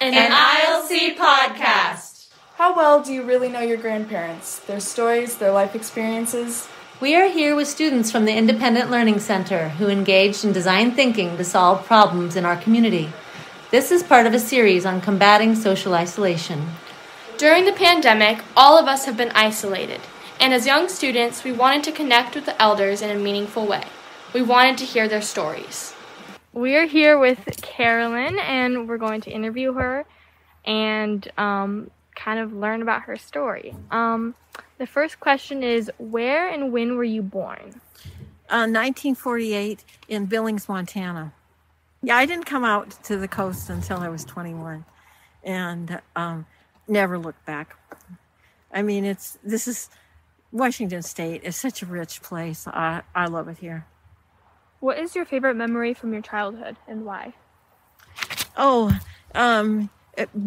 An ILC podcast. How well do you really know your grandparents, their stories, their life experiences? We are here with students from the Independent Learning Center who engaged in design thinking to solve problems in our community. This is part of a series on combating social isolation. During the pandemic, all of us have been isolated, and as young students, we wanted to connect with the elders in a meaningful way. We wanted to hear their stories. We are here with Carolyn, and we're going to interview her and kind of learn about her story. The first question is, where and when were you born? 1948 in Billings, Montana. Yeah, I didn't come out to the coast until I was 21 and never looked back. I mean, this is Washington State. It's such a rich place. I love it here. What is your favorite memory from your childhood and why?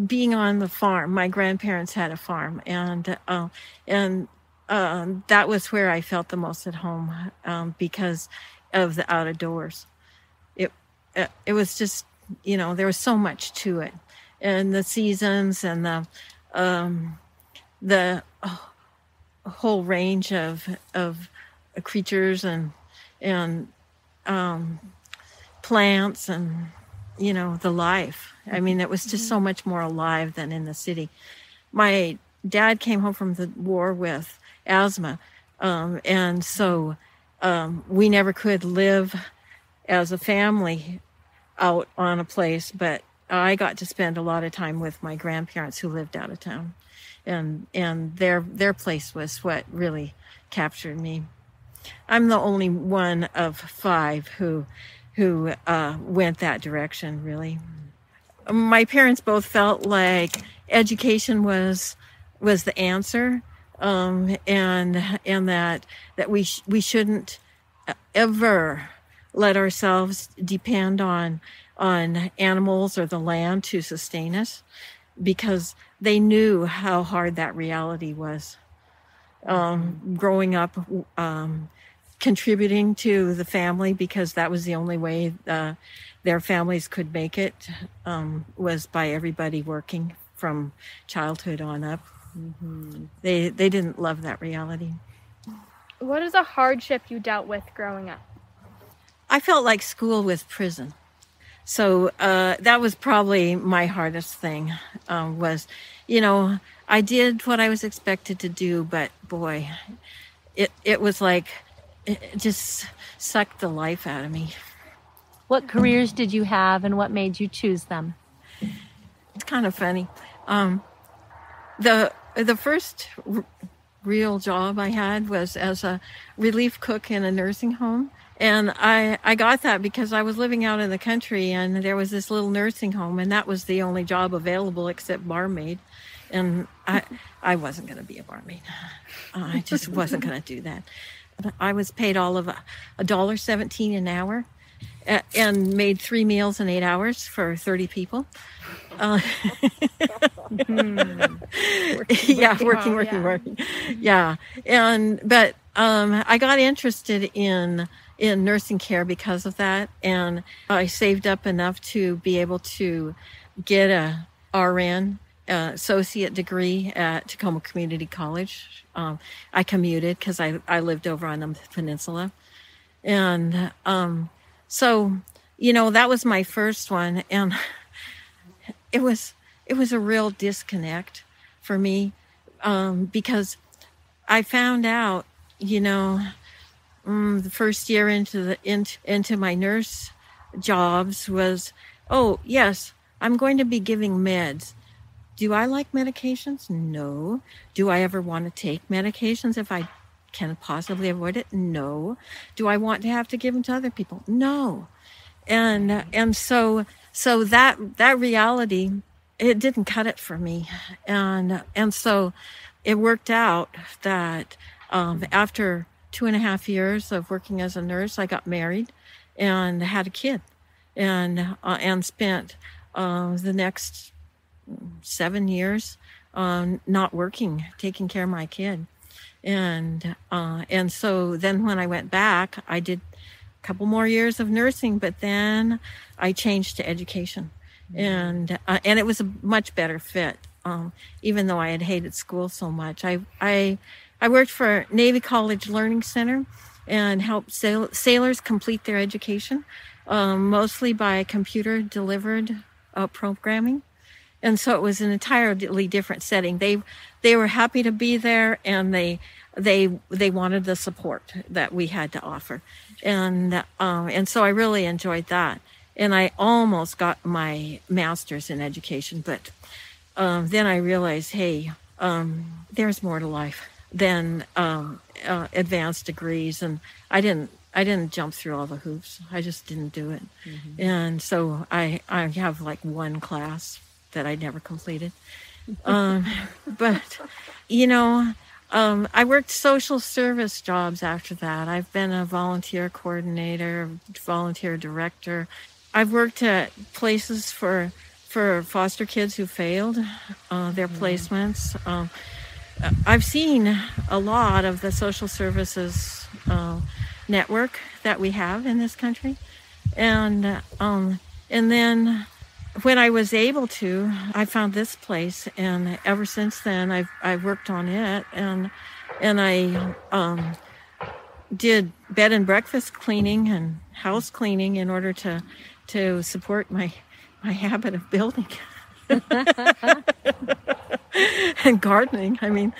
Being on the farm. My grandparents had a farm, and that was where I felt the most at home because of the out of doors. It was just, there was so much to it, and the seasons and the whole range of creatures and plants and the life. I mean, it was just so much more alive than in the city. My dad came home from the war with asthma, and so we never could live as a family out on a place, but I got to spend a lot of time with my grandparents who lived out of town, and their place was what really captured me. I'm the only one of 5 who went that direction, really. My parents both felt like education was the answer, and that we shouldn't ever let ourselves depend on animals or the land to sustain us, because they knew how hard that reality was. Growing up, contributing to the family, because that was the only way their families could make it, was by everybody working from childhood on up. Mm-hmm. They didn't love that reality. What is a hardship you dealt with growing up? I felt like school was prison. So that was probably my hardest thing, was, I did what I was expected to do, but boy, it was like, it just sucked the life out of me. What careers did you have and what made you choose them? It's kind of funny. The first real job I had was as a relief cook in a nursing home. And I got that because I was living out in the country, and there was this little nursing home, and that was the only job available except barmaid. And I wasn't going to be a barmaid. I just wasn't going to do that. I was paid all of $1.17 an hour, and made 3 meals in 8 hours for 30 people. Working. Yeah. But I got interested in nursing care because of that, and I saved up enough to be able to get a RN associate degree at Tacoma Community College. I commuted because I lived over on the peninsula, and so that was my first one, and it was a real disconnect for me, because I found out the first year into my nurse jobs was, oh yes, I'm going to be giving meds. Do I like medications? No. Do I ever want to take medications if I can possibly avoid it? No. Do I want to have to give them to other people? No. And so that reality, it didn't cut it for me. And so it worked out that after 2.5 years of working as a nurse, I got married and had a kid, and spent the next 7 years not working, taking care of my kid. And so then when I went back, I did a couple more years of nursing, but then I changed to education. and it was a much better fit. Even though I had hated school so much, I worked for Navy College Learning Center and helped sailors complete their education, mostly by computer delivered programming. And so it was an entirely different setting. They were happy to be there, and they wanted the support that we had to offer, and so I really enjoyed that. And I almost got my master's in education, but then I realized, hey, there's more to life than advanced degrees, and I didn't jump through all the hoops. I just didn't do it, and so I have like one class that I never completed. But I worked social service jobs after that. I've been a volunteer coordinator, volunteer director. I've worked at places for foster kids who failed their placements. I've seen a lot of the social services network that we have in this country, and then when I was able to, I found this place, and ever since then, I've worked on it, and I did bed and breakfast cleaning and house cleaning in order to support my habit of building and gardening. I mean,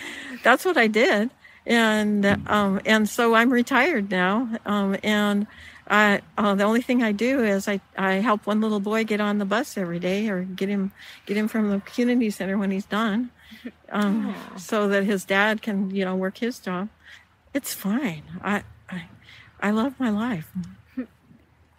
that's what I did, and so I'm retired now, and the only thing I do is I help one little boy get on the bus every day, or get him from the community center when he's done, so that his dad can work his job. It's fine. I love my life.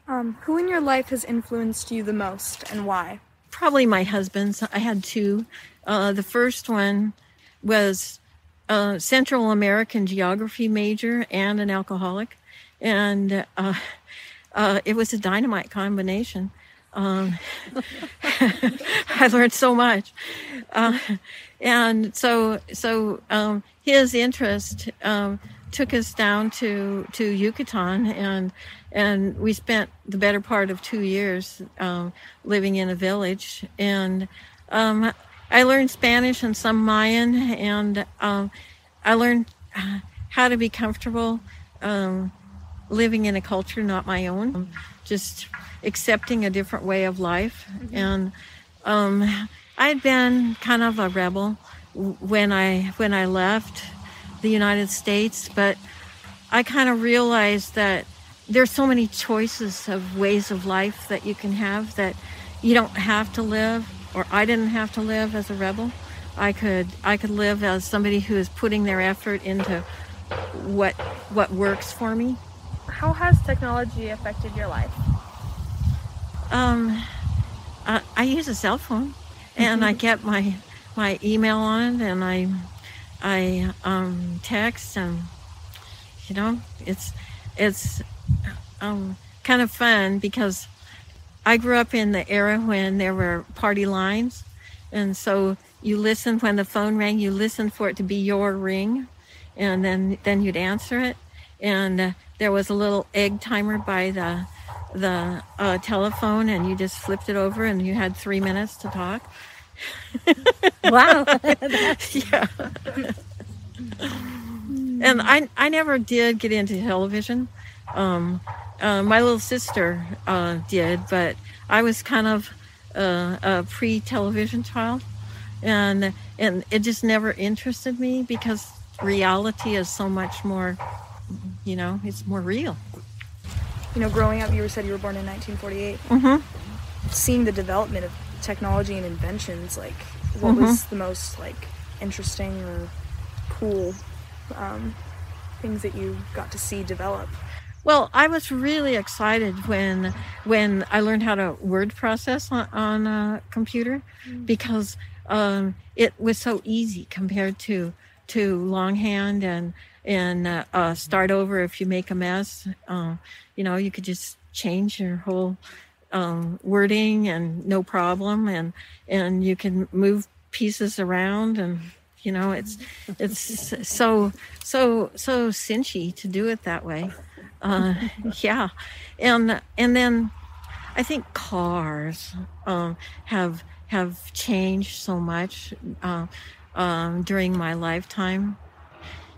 Who in your life has influenced you the most, and why? Probably my husband's. I had two. The first one was a Central American geography major and an alcoholic. And it was a dynamite combination. I learned so much. And so his interest took us down to Yucatan, and we spent the better part of 2 years living in a village. And I learned Spanish and some Mayan, and I learned how to be comfortable living in a culture not my own, just accepting a different way of life. And I'd been kind of a rebel when I left the United States, but I kind of realized that there's so many choices of ways of life that you can have, that you don't have to live, or I didn't have to live as a rebel. I could live as somebody who is putting their effort into what works for me. How has technology affected your life? I use a cell phone, and I get my email on it, and I text, and it's kind of fun, because I grew up in the era when there were party lines, and so you listened when the phone rang. You listened for it to be your ring, and then you'd answer it, and there was a little egg timer by the telephone, and you just flipped it over, and you had 3 minutes to talk. Wow. Yeah. And I never did get into television. My little sister did, but I was kind of a pre-television child, and it just never interested me, because reality is so much more, it's more real. Growing up, you said you were born in 1948. Mm-hmm. Seeing the development of technology and inventions, what was the most interesting or cool things that you got to see develop? Well, I was really excited when I learned how to word process on a computer, because it was so easy compared to longhand and start over if you make a mess. You could just change your whole wording, and no problem, and you can move pieces around, and it's so cinchy to do it that way. Yeah, and then I think cars have changed so much during my lifetime.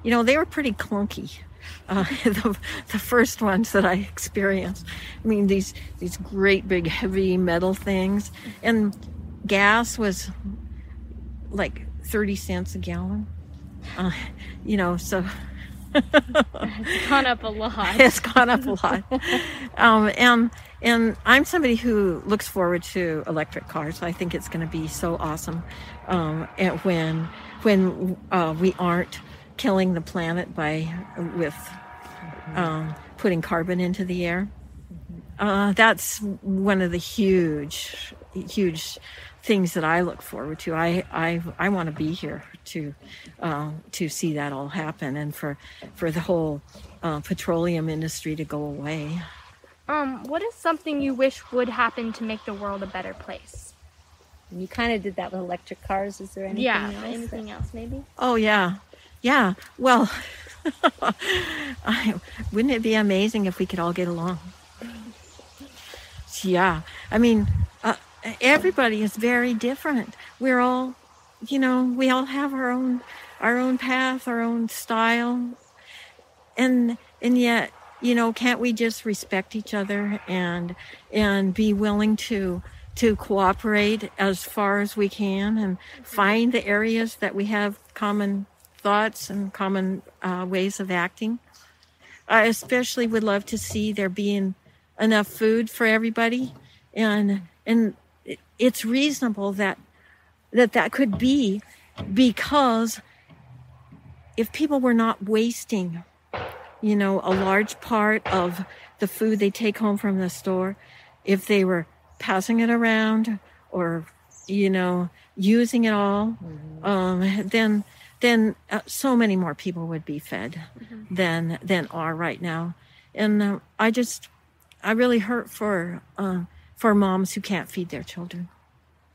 You know, they were pretty clunky. The first ones that I experienced. I mean, these great big heavy metal things, and gas was like 30 cents a gallon. You know, so It's gone up a lot. it's gone up a lot. And I'm somebody who looks forward to electric cars. I think it's going to be so awesome, and when we aren't killing the planet with putting carbon into the air. That's one of the huge things that I look forward to. I want to be here to see that all happen, and for the whole petroleum industry to go away. What is something you wish would happen to make the world a better place? You kind of did that with electric cars. Is there anything else? Anything else maybe? Oh, yeah. Well, wouldn't it be amazing if we could all get along? Yeah. I mean, everybody is very different. We're all, we all have our own path, our own style. And yet, can't we just respect each other and be willing to cooperate as far as we can, and find the areas that we have common thoughts and common ways of acting? I especially would love to see there being enough food for everybody, and it's reasonable that could be, because if people were not wasting, a large part of the food they take home from the store, if they were passing it around or, using it all, then so many more people would be fed than are right now. And I really hurt for moms who can't feed their children.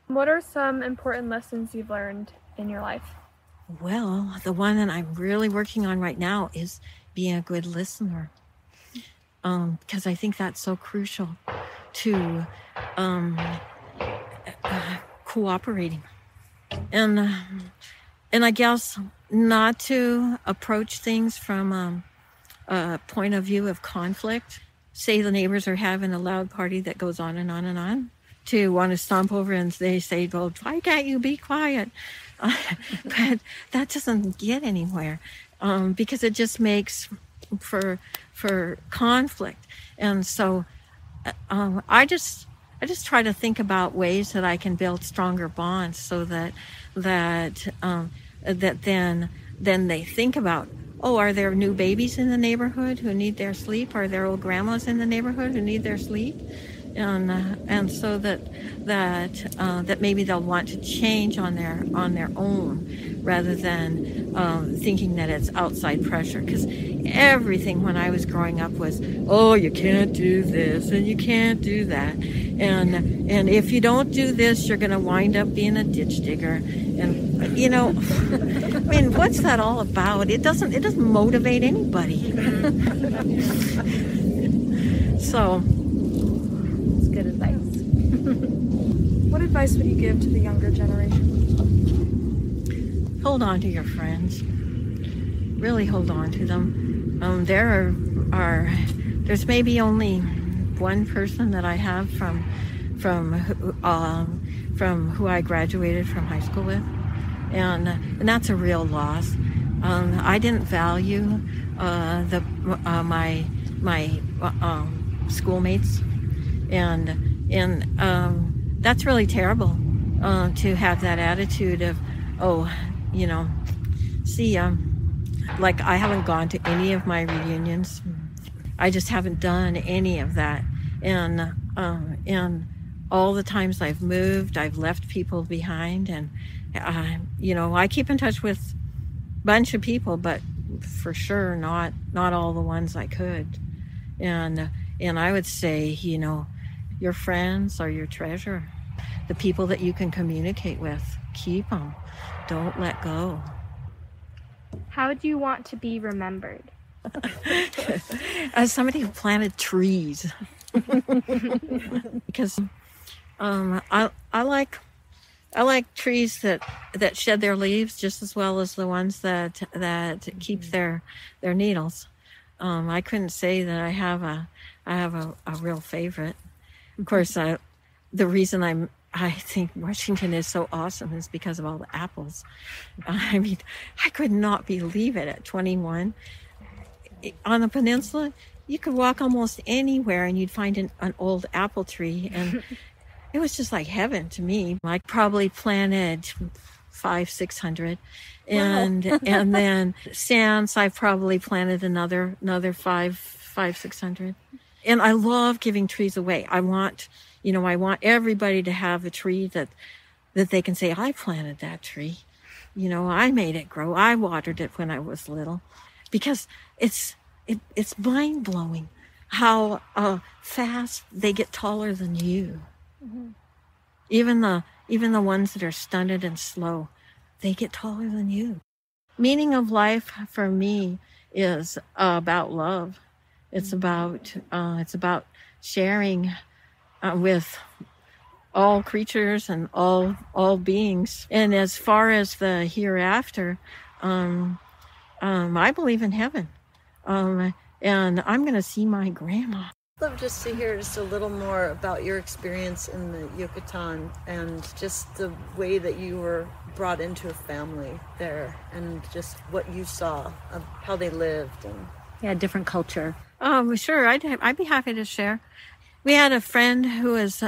What are some important lessons you've learned in your life? Well, the one that I'm really working on right now is being a good listener, because I think that's so crucial to cooperating, and I guess not to approach things from a point of view of conflict. Say the neighbors are having a loud party that goes on and on and on, to want to stomp over and they say, well, why can't you be quiet? But that doesn't get anywhere, because it just makes for conflict. And so I just try to think about ways that I can build stronger bonds, so that then they think about, oh, are there new babies in the neighborhood who need their sleep? Are there old grandmas in the neighborhood who need their sleep? And so that maybe they'll want to change on their own, rather than thinking that it's outside pressure. Because everything when I was growing up was, oh, you can't do this and you can't do that, and if you don't do this, you're going to wind up being a ditch digger. And I mean, what's that all about? It doesn't motivate anybody. So. Good advice. What advice would you give to the younger generation? Hold on to your friends. Really hold on to them. There's maybe only one person that I have from who I graduated from high school with, and that's a real loss. I didn't value my schoolmates. And that's really terrible, to have that attitude of, like I haven't gone to any of my reunions. I just haven't done any of that. And all the times I've moved, I've left people behind. And, I keep in touch with a bunch of people, but for sure not all the ones I could. And I would say, your friends are your treasure. The people that you can communicate with, keep them. Don't let go. How do you want to be remembered? As somebody who planted trees. Because I like trees that shed their leaves just as well as the ones that keep their needles. I couldn't say that I have a real favorite. Of course, the reason I think Washington is so awesome is because of all the apples. I mean, I could not believe it at 21. On the peninsula, you could walk almost anywhere and you'd find an old apple tree, and it was just like heaven to me. I probably planted 500-600, and wow. And then since I've probably planted another 500-600. And I love giving trees away. I want everybody to have a tree that they can say, I planted that tree. I made it grow. I watered it when I was little. Because it's mind-blowing how fast they get taller than you. Mm-hmm. Even the ones that are stunted and slow, they get taller than you. Meaning of life for me is about love. It's about sharing with all creatures and all beings. And as far as the hereafter, I believe in heaven. And I'm going to see my grandma. I'd love just to hear just a little more about your experience in the Yucatan and just the way that you were brought into a family there and just what you saw of how they lived and different culture. Sure, I'd be happy to share. We had a friend who was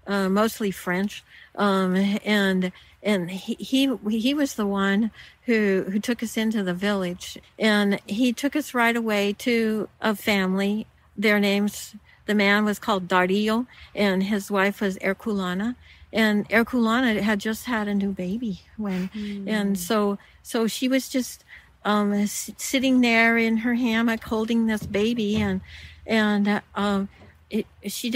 mostly French, and he was the one who took us into the village, and he took us right away to a family. Their names, the man was called Dario, and his wife was Herculana, and Herculana had just had a new baby and so she was just sitting there in her hammock holding this baby, and she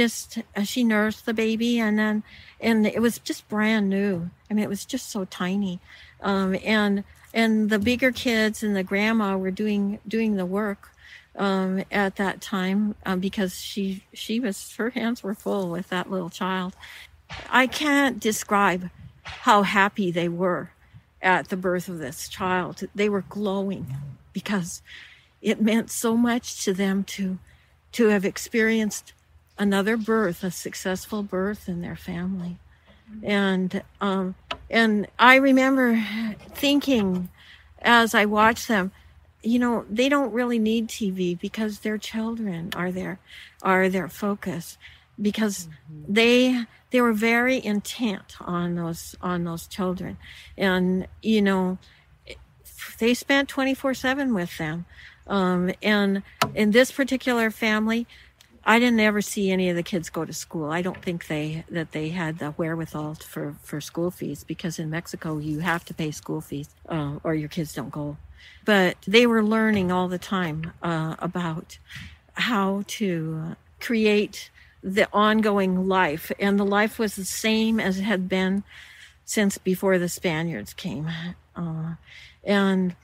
nursed the baby, and it was just brand new. I mean, it was just so tiny, and the bigger kids and the grandma were doing the work at that time because her hands were full with that little child. I can't describe how happy they were at the birth of this child. They were glowing because it meant so much to them to have experienced another birth, a successful birth in their family. And I remember thinking as I watched them, they don't really need TV because their children are their focus, because they were very intent on those children, and they spent 24/7 with them. And in this particular family, I didn't ever see any of the kids go to school. I don't think they had the wherewithal for school fees, because in Mexico you have to pay school fees or your kids don't go. But they were learning all the time about how to create the ongoing life, and the life was the same as it had been since before the Spaniards came, and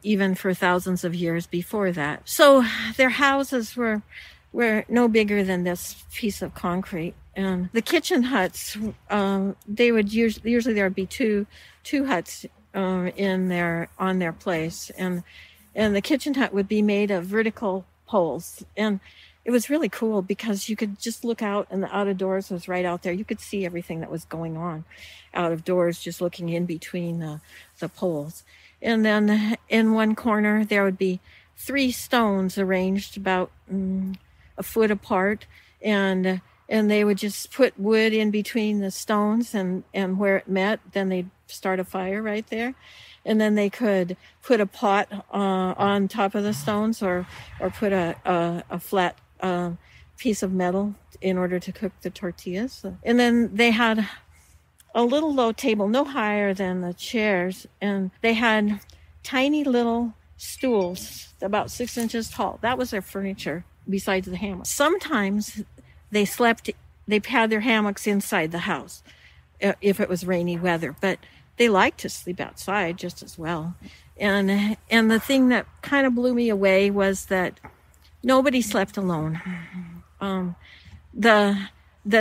even for thousands of years before that. So their houses were no bigger than this piece of concrete, and the kitchen huts, they would usually there would be two huts on their place, and the kitchen hut would be made of vertical poles, and it was really cool because you could just look out, and the out of doors was right out there. You could see everything that was going on out of doors, just looking in between the poles. And then in one corner there would be 3 stones arranged about a foot apart, and they would just put wood in between the stones, and where it met, then they'd start a fire right there. And then they could put a pot on top of the stones, or put a flat piece of metal in order to cook the tortillas. And then they had a little low table, no higher than the chairs, and they had tiny little stools about 6 inches tall. That was their furniture besides the hammock. Sometimes they had their hammocks inside the house if it was rainy weather, but they liked to sleep outside just as well. And the thing that kind of blew me away was that nobody slept alone. The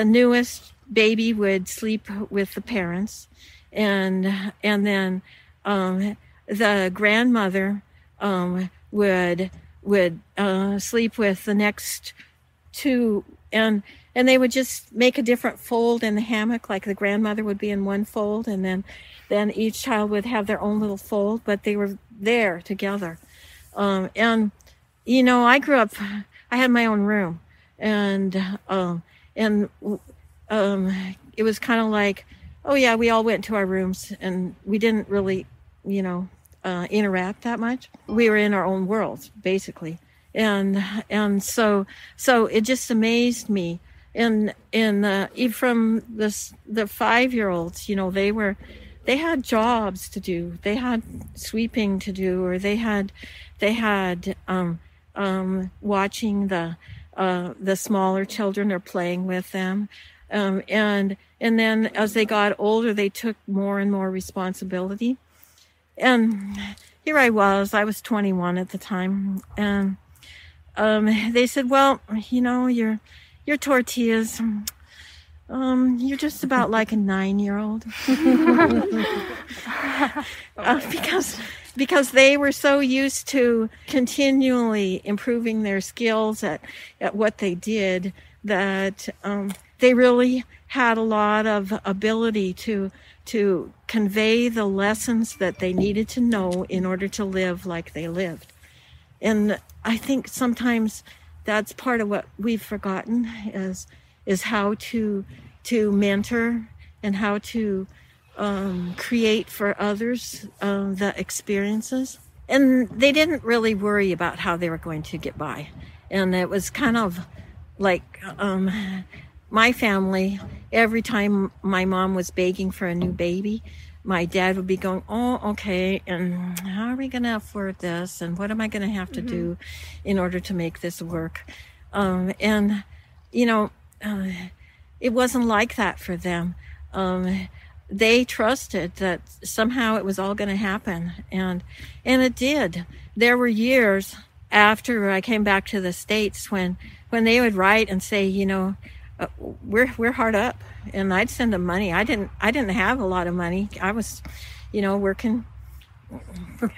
newest baby would sleep with the parents, and then the grandmother would sleep with the next two, and they would just make a different fold in the hammock. Like the grandmother would be in one fold, and then each child would have their own little fold, but they were there together. And you know, I grew up, I had my own room, and it was kind of like, oh yeah, we all went to our rooms, and we didn't really, you know, interact that much. We were in our own worlds, basically. And so it just amazed me. And from the 5-year-olds, you know, they had jobs to do, they had sweeping to do, or they had watching the smaller children or playing with them. And then as they got older, they took more and more responsibility. And here I was 21 at the time. And they said, well, you know, your tortillas, you're just about like a 9-year-old. Because they were so used to continually improving their skills at what they did, that they really had a lot of ability to convey the lessons that they needed to know in order to live like they lived. And I think sometimes that's part of what we've forgotten is how to mentor and how to create for others the experiences. And they didn't really worry about how they were going to get by. And it was kind of like my family, every time my mom was begging for a new baby, my dad would be going, oh, okay, and how are we going to afford this? And what am I going to have to do in order to make this work? And, you know, it wasn't like that for them. They trusted that somehow it was all going to happen. And it did. There were years after I came back to the States when they would write and say, you know, we're hard up, and I'd send them money. I didn't have a lot of money. I was, you know, working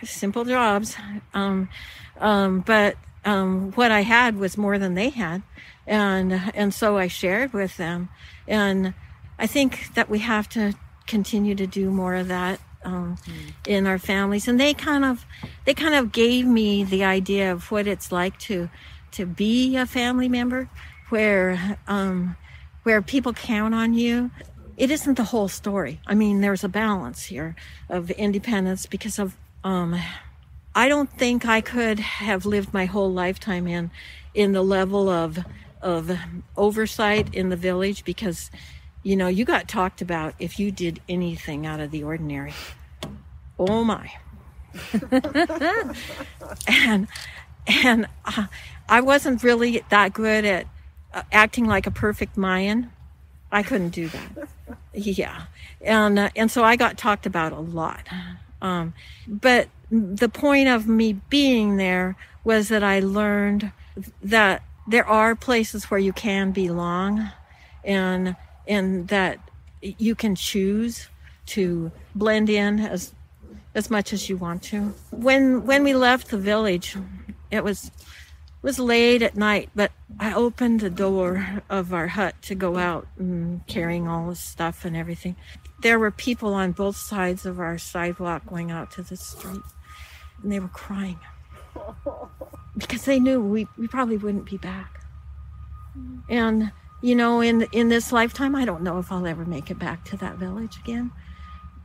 simple jobs. But what I had was more than they had. And so I shared with them. And I think that we have to continue to do more of that in our families. And they kind of gave me the idea of what it's like to be a family member where people count on you. It isn't the whole story. I mean, there's a balance here of independence because of I don't think I could have lived my whole lifetime in the level of oversight in the village, because, you know, you got talked about if you did anything out of the ordinary. Oh my. and I wasn't really that good at acting like a perfect Mayan. I couldn't do that. Yeah. And so I got talked about a lot. But the point of me being there was that I learned that there are places where you can belong, and that you can choose to blend in as much as you want to. When we left the village, it was late at night, but I opened the door of our hut to go out and carrying all the stuff and everything. There were people on both sides of our sidewalk going out to the street, and they were crying because they knew we probably wouldn't be back. And, you know, in this lifetime, I don't know if I'll ever make it back to that village again.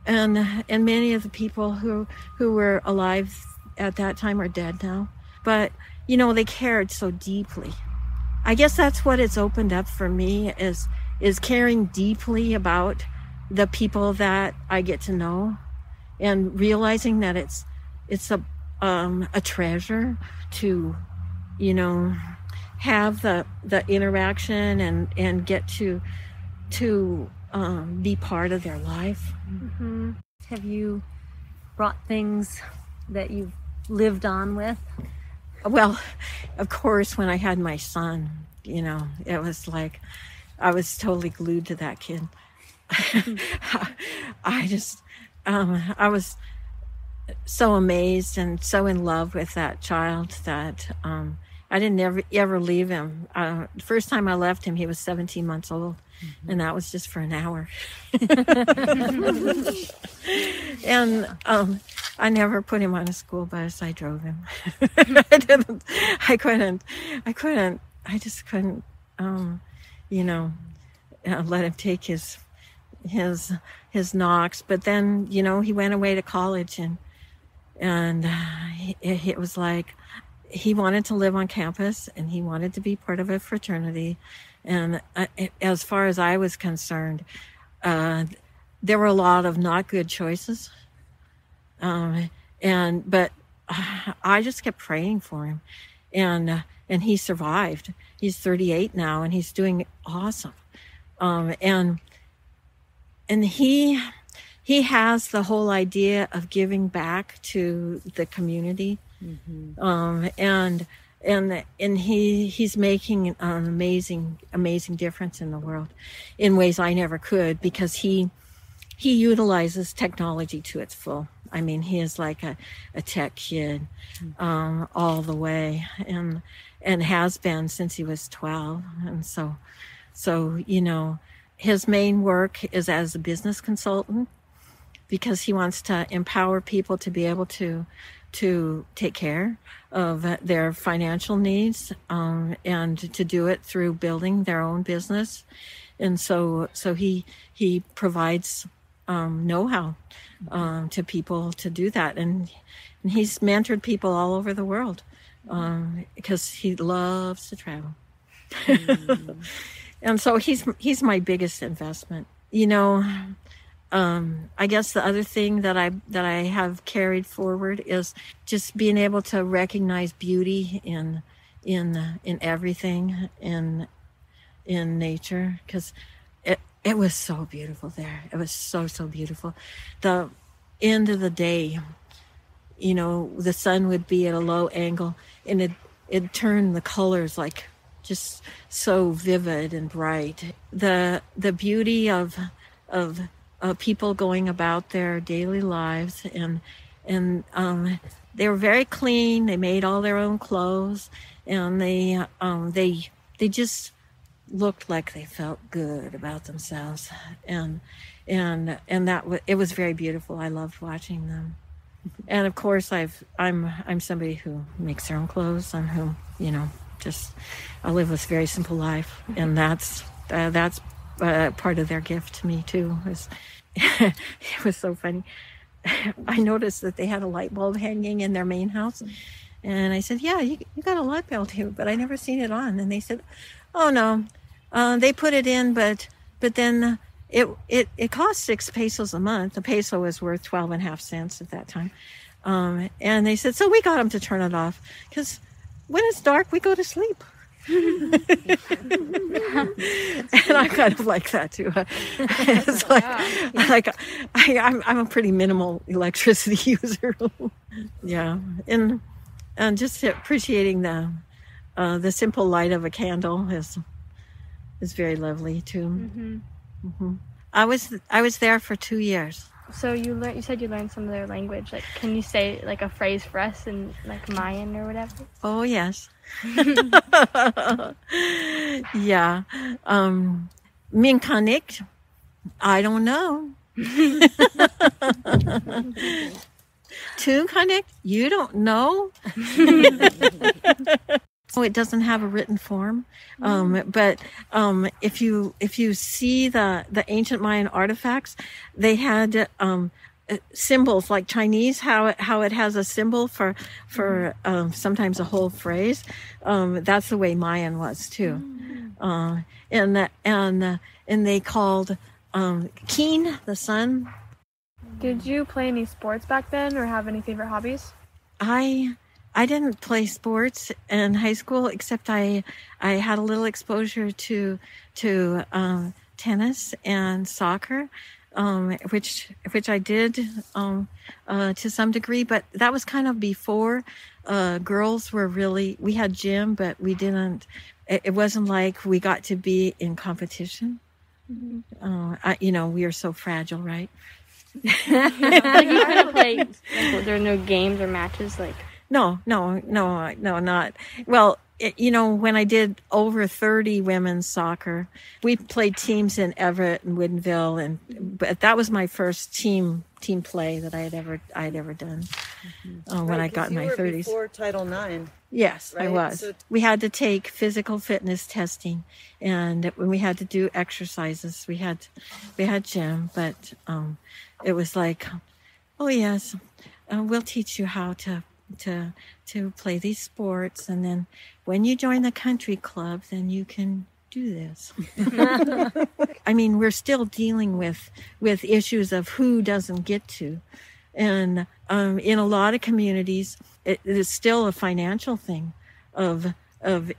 And many of the people who were alive at that time are dead now. But, you know, they cared so deeply. I guess that's what it's opened up for me, is caring deeply about the people that I get to know, and realizing that it's a treasure to, you know, have the interaction and get to be part of their life. Mm-hmm. Have you brought things that you've lived on with Well, of course, when I had my son, it was like I was totally glued to that kid. I just, I was so amazed and so in love with that child that I didn't ever leave him. The first time I left him, he was 17 months old, and that was just for an hour. And I never put him on a school bus. I drove him. I just couldn't, let him take his knocks. But then, he went away to college, and it was like he wanted to live on campus, and he wanted to be part of a fraternity. And as far as I was concerned, there were a lot of not good choices. But I just kept praying for him, and he survived. He's 38 now, and he's doing awesome. And he has the whole idea of giving back to the community. And he's making an amazing difference in the world in ways I never could, because he utilizes technology to its full. I mean, he is like a tech kid all the way, and has been since he was 12. And so his main work is as a business consultant, because he wants to empower people to be able to take care of their financial needs, and to do it through building their own business. And so he provides know-how to people to do that, and he's mentored people all over the world because he loves to travel. And so he's my biggest investment. I guess the other thing that I have carried forward is just being able to recognize beauty in everything in nature, because it was so beautiful there. It was so beautiful. The end of the day, the sun would be at a low angle, and it'd turn the colors like just so vivid and bright. The beauty of people going about their daily lives, and they were very clean. They made all their own clothes, and they just looked like they felt good about themselves, and it was very beautiful. I loved watching them. And of course, I'm somebody who makes their own clothes, and who I live this very simple life, and that's part of their gift to me too. It was so funny. I noticed that they had a light bulb hanging in their main house, and I said, "Yeah, you got a light bulb here, but I never seen it on." And they said, "Oh no, they put it in, but then it cost 6 pesos a month. The peso was worth 12.5 cents at that time." And they said, "So we got them to turn it off, because when it's dark, we go to sleep." And I'm kind of like that too. It's like I'm a pretty minimal electricity user. Yeah, and just appreciating the simple light of a candle is very lovely too. I was there for 2 years. So you said you learned some of their language. Like, can you say like a phrase for us in like Mayan or whatever? Oh yes. Yeah. Minkanik, I don't know. Tunkanik, you don't know. So it doesn't have a written form, but if you see the ancient Mayan artifacts, they had symbols like Chinese, how it has a symbol for sometimes a whole phrase. That's the way Mayan was too, and they called Keen the sun. Did you play any sports back then, or have any favorite hobbies? I didn't play sports in high school, except I had a little exposure to tennis and soccer. which I did to some degree, but that was kind of before girls were really, we had gym, but we didn't, it wasn't like we got to be in competition. Mm-hmm. We are so fragile, right? Like you kind of play, like, there are no games or matches, like? No, not. Well, when I did over 30 women's soccer, we played teams in Everett and Woodinville, but that was my first team play that I had ever done when I got in my 30s. Before Title IX. Yes, right? I was. So we had to take physical fitness testing, and when we had to do exercises, we had gym, but it was like, oh yes, we'll teach you how to play these sports, and then when you join the country club, then you can do this. I mean, we're still dealing with issues of who doesn't get to, and in a lot of communities, it is still a financial thing of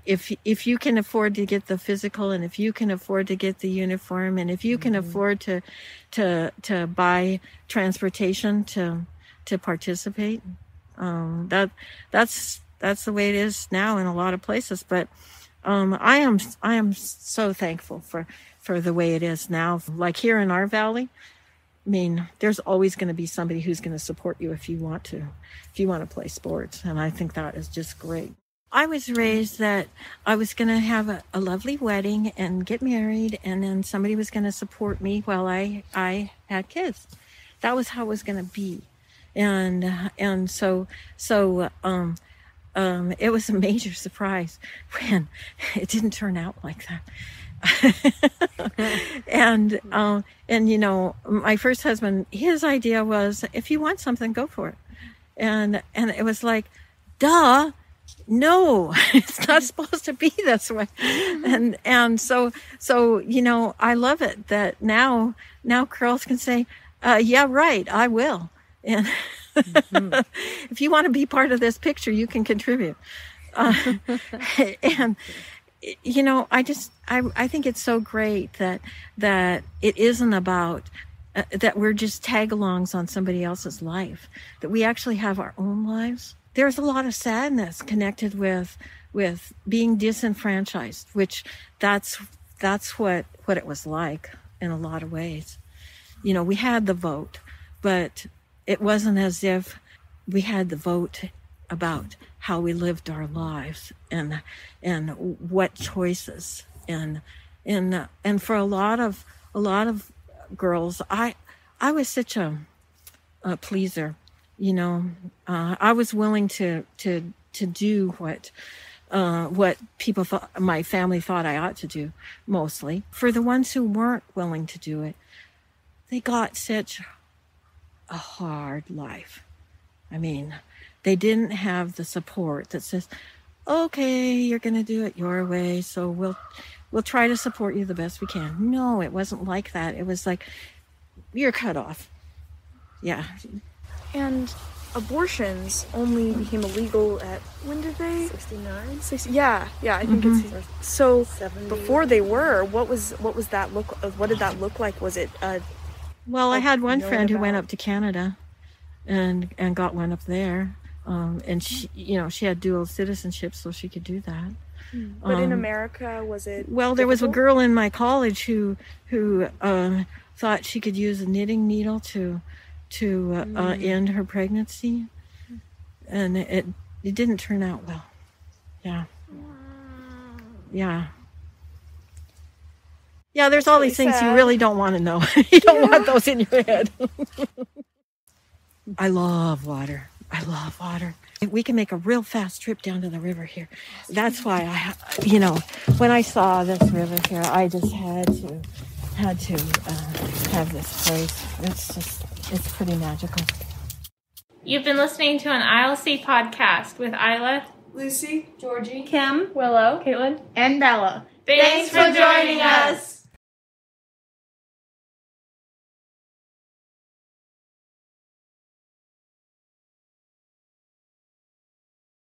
if you can afford to get the physical, and if you can afford to get the uniform, and if you can afford to buy transportation to participate. That's the way it is now in a lot of places. But I am so thankful for the way it is now. Like here in our valley, I mean, there's always going to be somebody who's going to support you if you want to play sports, and I think that is just great. I was raised that I was going to have a lovely wedding and get married, and then somebody was going to support me while I had kids. That was how it was going to be. And so it was a major surprise when it didn't turn out like that. and my first husband, his idea was, if you want something, go for it. And it was like, duh, no, it's not supposed to be this way. And so I love it that now girls can say, yeah, right, I will. And if you want to be part of this picture, you can contribute. And I think it's so great that it isn't about that we're just tag-alongs on somebody else's life, that we actually have our own lives. There's a lot of sadness connected with being disenfranchised, which that's what it was like in a lot of ways. We had the vote, but it wasn't as if we had the vote about how we lived our lives and what choices and for a lot of girls, I was such a pleaser. I was willing to do what people thought, my family thought I ought to do, mostly. For the ones who weren't willing to do it, they got such a hard life. I mean, they didn't have the support that says, okay, you're going to do it your way, so we'll try to support you the best we can. No, it wasn't like that. It was like, you're cut off. Yeah. And abortions only became illegal at, when did they? 69? Yeah, I think it's so 70. Before they were, what did that look like? Was it well, I had one friend who went up to Canada and got one up there. And she had dual citizenship, so she could do that. But in America, was it well, there was a girl in my college who thought she could use a knitting needle to end her pregnancy, and it didn't turn out well. Yeah, there's all these things you really don't want to know. You don't want those in your head. I love water. We can make a real fast trip down to the river here. That's why when I saw this river here, I just had to have this place. It's pretty magical. You've been listening to an ILC podcast with Isla, Lucy, Georgie, Kim, Willow, Caitlin, and Bella. Thanks for joining us.